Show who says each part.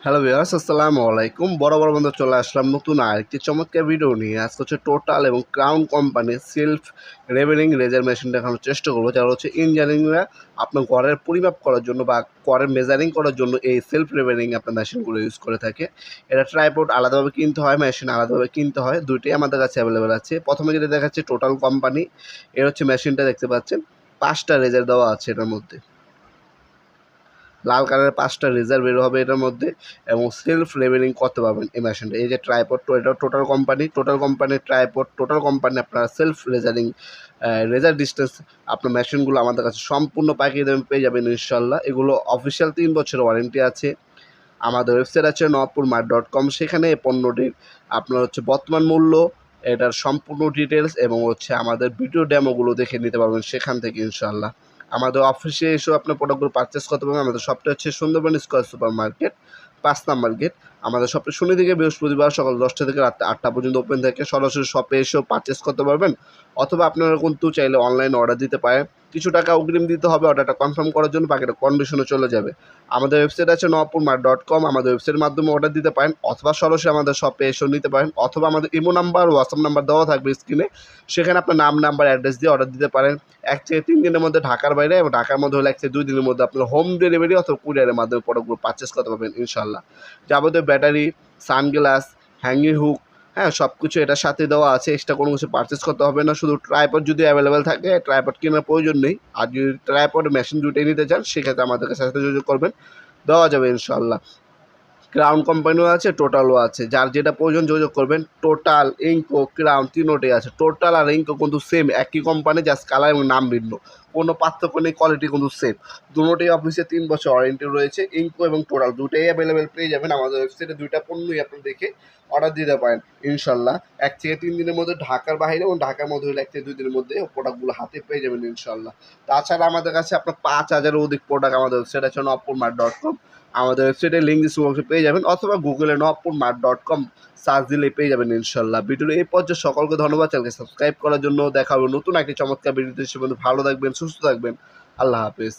Speaker 1: Hello viewers, আসসালামু আলাইকুম। বড় বন্ধু চলে আসলাম নতুন আরেকটি চমৎকার ভিডিও নিয়ে। আজকে হচ্ছে টোটাল এবং ক্রাউন কোম্পানির সেলফ রেভেলিং রেজার মেশিন দেখানোর চেষ্টা করবো, যারা হচ্ছে ইঞ্জিনিয়ারিংরা আপনার ঘরের পরিমাপ করার জন্য বা ঘরের মেজারিং করার জন্য এই সেলফ রেভেলিং আপনার মেশিনগুলো ইউজ করে থাকে। এটা ট্রাইপড আলাদাভাবে কিনতে হয়, মেশিন আলাদাভাবে কিনতে হয়, দুইটাই আমাদের কাছে অ্যাভেলেবেল আছে। প্রথমে যেটা দেখাচ্ছে টোটাল কোম্পানি, এর হচ্ছে মেশিনটা দেখতে পাচ্ছেন, 5টা রেজার দেওয়া আছে এটার মধ্যে। লাল কালারের 5টা রেজার বের হবে এটার মধ্যে, এবং সেলফ লেভেলিং করতে পারবেন এই মেশিনটা। এই যে ট্রাইপড, এটা টোটাল কোম্পানির ট্রাইপড, টোটাল কোম্পানি আপনারা সেলফ রেজারিং রেজার ডিস্টেন্স আপনার মেশিনগুলো আমাদের কাছে সম্পূর্ণ পাঠিয়ে দেবেন, পেয়ে যাবেন ইনশাল্লাহ। এগুলো অফিসিয়াল 3 বছরের ওয়ারেন্টি আছে। আমাদের ওয়েবসাইট আছে nawapurmart.com, সেখানে এই পণ্যটির আপনার হচ্ছে বর্তমান মূল্য, এটার সম্পূর্ণ ডিটেলস এবং হচ্ছে আমাদের ভিডিও ডেমোগুলো দেখে নিতে পারবেন সেখান থেকে ইনশাল্লাহ। আমাদের অফিসে এসেও আপনার প্রোডাক্টগুলো পারচেস করতে পারবেন। আমাদের শপটা হচ্ছে Sundarban square super market, 5 number gate. আমাদের শপে শনি থেকে বৃহস্পতিবার সকাল 10টা থেকে রাত 8টা পর্যন্ত ওপেন থাকে। সরাসরি শপে এসেও পারচেস করতে পারবেন, অথবা আপনারা কিন্তু চাইলে অনলাইনে অর্ডার দিতে পারেন। কিছু টাকা অগ্রিম দিতে হবে অর্ডারটা কনফার্ম করার জন্য, বাকিটা কন্ডিশনে চলে যাবে। আমাদের ওয়েবসাইট আছে nawapurmart.com, আমাদের ওয়েবসাইটের মাধ্যমে অর্ডার দিতে পারেন, অথবা সরাসরি আমাদের শপে এসেও নিতে পারেন, অথবা আমাদের ইমো নাম্বার, হোয়াটসঅ্যাপ নাম্বার দেওয়া থাকবে স্ক্রিনে, সেখানে আপনার নাম, নাম্বার, অ্যাড্রেস দিয়ে অর্ডার দিতে পারেন। 1 থেকে 3 দিনের মধ্যে ঢাকার বাইরে, এবং ঢাকার মধ্যে হলে 1 থেকে 2 দিনের মধ্যে আপনার হোম ডেলিভারি অথবা কুরিয়ারের মাধ্যমে প্রোডাক্টগুলো পারচেস করতে পারবেন ইনশাল্লাহ। যাবতীয় ব্যাটারি, সানগ্লাস, হ্যাঙ্গিং হুক, হ্যাঁ, সব কিছু এটার সাথে দেওয়া আছে। এক্সট্রা কোনো কিছু পারচেস করতে হবে না। শুধু ট্রাইপড যদি অ্যাভেলেবেল থাকে, ট্রাইপড কেনার প্রয়োজন নেই। আর যদি ট্রাইপড মেশিন দুটোই নিতে চান, সেক্ষেত্রে আমাদের সাথে যোগাযোগ করবেন, দেওয়া যাবে ইনশাল্লাহ। ক্রাউন কোম্পানিও আছে, টোটালও আছে, যার যেটা প্রয়োজন যোগাযোগ করবেন। টোটাল, ইঙ্কো, ক্রাউন তিনোটাই আছে। টোটাল আর ইঙ্কো কিন্তু সেম, একই কোম্পানি, জাস্ট কালার এবং নাম ভিন্ন, কোনো পার্থক্য নেই, কোয়ালিটি কিন্তু সেম। দুটোই অফিসে 3 বছর ওয়ারেন্টি রয়েছে। ইঙ্কো এবং টোটাল দুটোই অ্যাভেলেবেল পেয়ে যাবেন আমাদের ওয়েবসাইটে। দুইটা পণ্যই আপনি দেখে অর্ডার দিতে পারেন ইনশাল্লাহ। 1 থেকে 3 দিনের মধ্যে ঢাকার বাইরে, এবং ঢাকার মধ্যে হলে 1 থেকে 2 দিনের মধ্যে প্রোডাক্টগুলো হাতে পেয়ে যাবেন ইনশাল্লাহ। তাছাড়া আমাদের কাছে আপনার 5,000-এর অধিক প্রোডাক্ট আমাদের ওয়েবসাইট আছে nawapurmart.com। আমাদের ওয়েবসাইটে লিঙ্ক ডিসক্রিপশনে পেয়ে যাবেন, অথবা গুগলে nawapurmart.com সার্চ দিলে পেয়ে যাবেন ইনশাল্লাহ। ভিডিওর এই পর্যায়ে সকলকে ধন্যবাদ, চ্যানেলকে সাবস্ক্রাইব করার জন্য। দেখা হবে নতুন একটি চমৎকার ভিডিওতে। সে পর্যন্ত ভালো থাকবেন, সুস্থ থাকবেন। আল্লাহ হাফেজ।